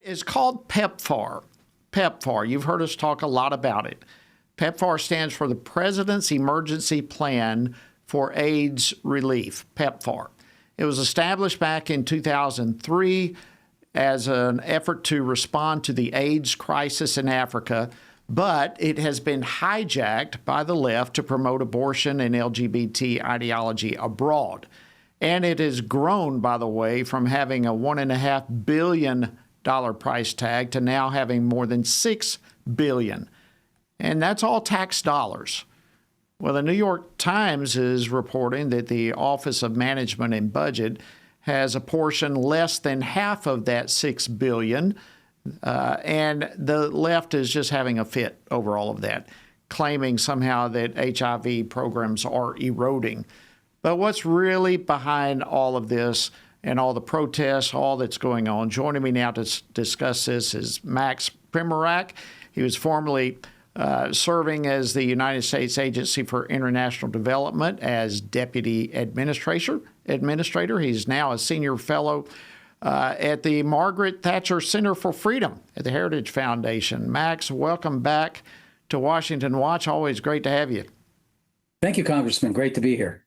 It's called PEPFAR. PEPFAR. You've heard us talk a lot about it. PEPFAR stands for the President's Emergency Plan for AIDS Relief, PEPFAR. It was established back in 2003 as an effort to respond to the AIDS crisis in Africa, but it has been hijacked by the left to promote abortion and LGBT ideology abroad. And it has grown, by the way, from having a $1.5 billion price tag to now having more than $6 billion. And that's all tax dollars. Well, the New York Times is reporting that the Office of Management and Budget has apportioned less than half of that $6 billion. And the left is just having a fit over all of that, claiming somehow that HIV programs are eroding. But what's really behind all of this and all the protests, all that's going on? Joining me now to discuss this is Max Primorac. He was formerly serving as the United States Agency for International Development as Deputy Administrator. He's now a senior fellow at the Margaret Thatcher Center for Freedom at the Heritage Foundation. Max, welcome back to Washington Watch. Always great to have you. Thank you, Congressman. Great to be here.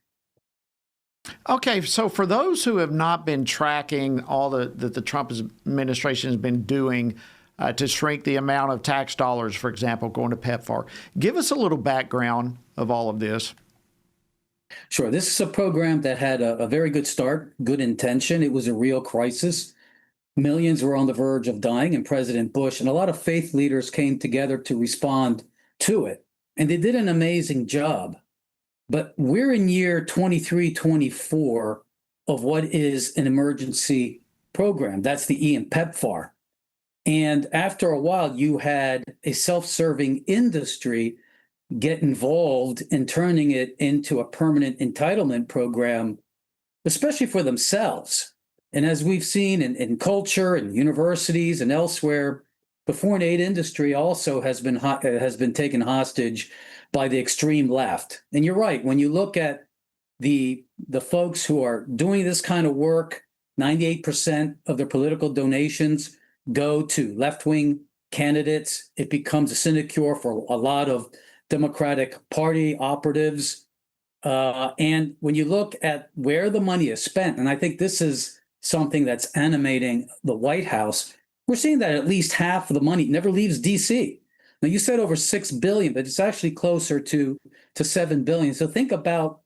Okay, so for those who have not been tracking all that the Trump administration has been doing to shrink the amount of tax dollars, for example, going to PEPFAR, give us a little background of all of this. Sure. This is a program that had a very good start, good intention. It was a real crisis. Millions were on the verge of dying, and President Bush and a lot of faith leaders came together to respond to it. And they did an amazing job. But we're in year 23, 24 of what is an emergency program. That's the PEPFAR. And after a while, you had a self-serving industry get involved in turning it into a permanent entitlement program, especially for themselves. And as we've seen in culture and universities and elsewhere, the foreign aid industry also has been taken hostage by the extreme left. And you're right, when you look at the folks who are doing this kind of work, 98% of their political donations go to left-wing candidates. It becomes a sinecure for a lot of Democratic Party operatives. And when you look at where the money is spent, and I think this is something that's animating the White House, we're seeing that at least half of the money never leaves D.C. Now, you said over $6 billion, but it's actually closer to $7 billion. So think about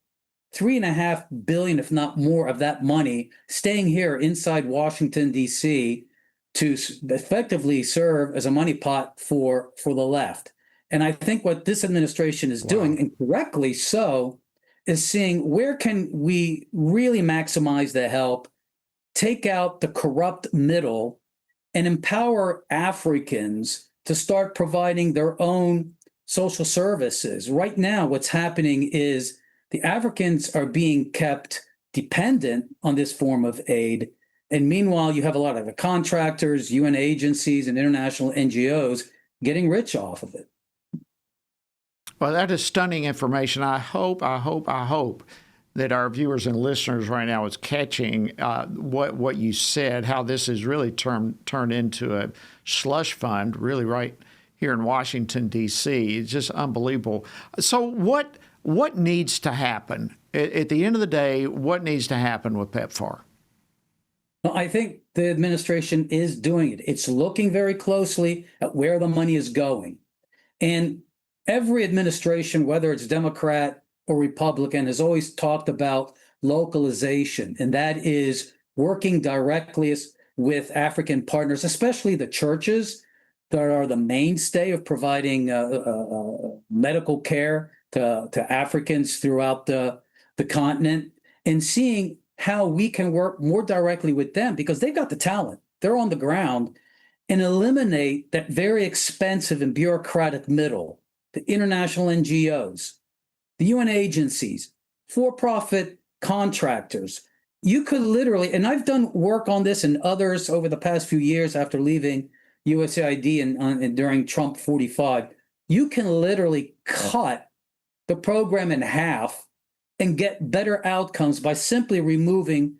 $3.5 billion, if not more, of that money staying here inside Washington, D.C. to effectively serve as a money pot for the left. And I think what this administration is doing, and correctly so, is seeing where can we really maximize the help, take out the corrupt middle, and empower Africans to start providing their own social services. Right now, what's happening is the Africans are being kept dependent on this form of aid. And meanwhile, you have a lot of the contractors, UN agencies, and international NGOs getting rich off of it. Well, that is stunning information. I hope that our viewers and listeners right now is catching what you said, how this is really turned into a slush fund, really right here in Washington, D.C. It's just unbelievable. So what needs to happen? At the end of the day, what needs to happen with PEPFAR? Well, I think the administration is doing it. It's looking very closely at where the money is going. And every administration, whether it's Democrat or Republican, has always talked about localization, and that is working directly with African partners, especially the churches that are the mainstay of providing medical care to Africans throughout the continent, and seeing how we can work more directly with them because they've got the talent. They're on the ground, and eliminate that very expensive and bureaucratic middle, the international NGOs, the UN agencies, for-profit contractors. You could literally, and I've done work on this and others over the past few years after leaving USAID and during Trump 45, you can literally cut the program in half and get better outcomes by simply removing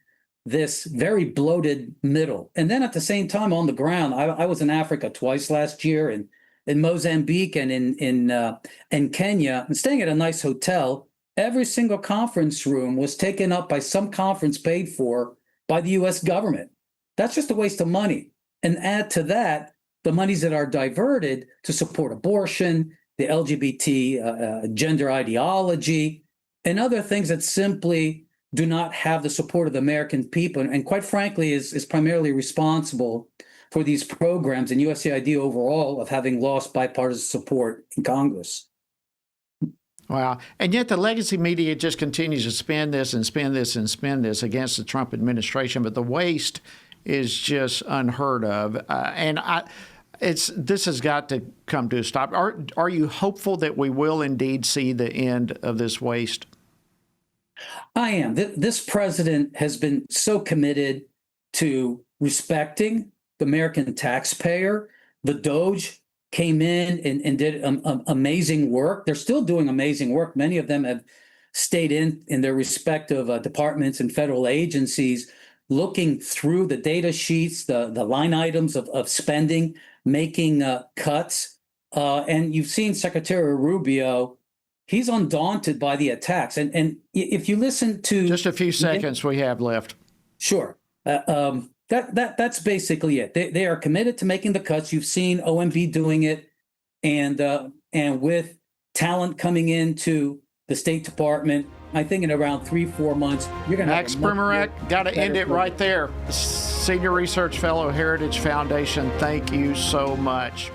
this very bloated middle. And then at the same time, on the ground, I was in Africa twice last year, and in Mozambique and in Kenya, and staying at a nice hotel. Every single conference room was taken up by some conference paid for by the U.S. government. That's just a waste of money. And add to that the monies that are diverted to support abortion, the LGBT gender ideology, and other things that simply do not have the support of the American people, and quite frankly is primarily responsible for these programs and USAID overall of having lost bipartisan support in Congress. Wow. And yet the legacy media just continues to spin this and spin this and spin this against the Trump administration, but the waste is just unheard of. This has got to come to a stop. Are you hopeful that we will indeed see the end of this waste? I am. This president has been so committed to respecting the American taxpayer. The Doge came in and did amazing work. They're still doing amazing work. Many of them have stayed in their respective departments and federal agencies, looking through the data sheets, the line items of spending, making cuts. And you've seen Secretary Rubio. He's undaunted by the attacks. And if you listen to... Just a few seconds we have left. Sure. That's basically it. They are committed to making the cuts. You've seen OMB doing it. And with talent coming into the State Department, I think in around 3-4 months, you're going to have... Max Primorac, got to end it right there. Senior Research Fellow, Heritage Foundation, thank you so much.